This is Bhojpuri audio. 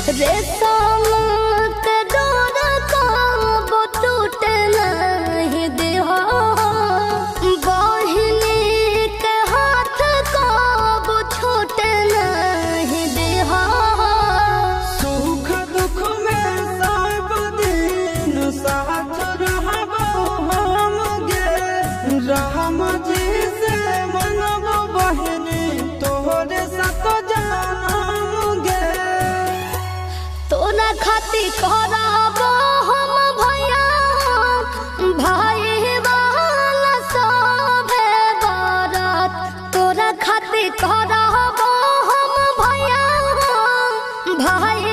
रेशम के डोर कब टूटे नहीं देहो, बहिनी के हाथ कब छूटे नहीं देहो। सुख दुख में सब दिन साथ रहबो हम गे, राम जी से मनबो बहिनी तोहरे साथ जानम गे। तोरा खातिर करबो हम भैया, भाई वाला सभे बारात। तोरा खातिर करबो हम भैया, भाई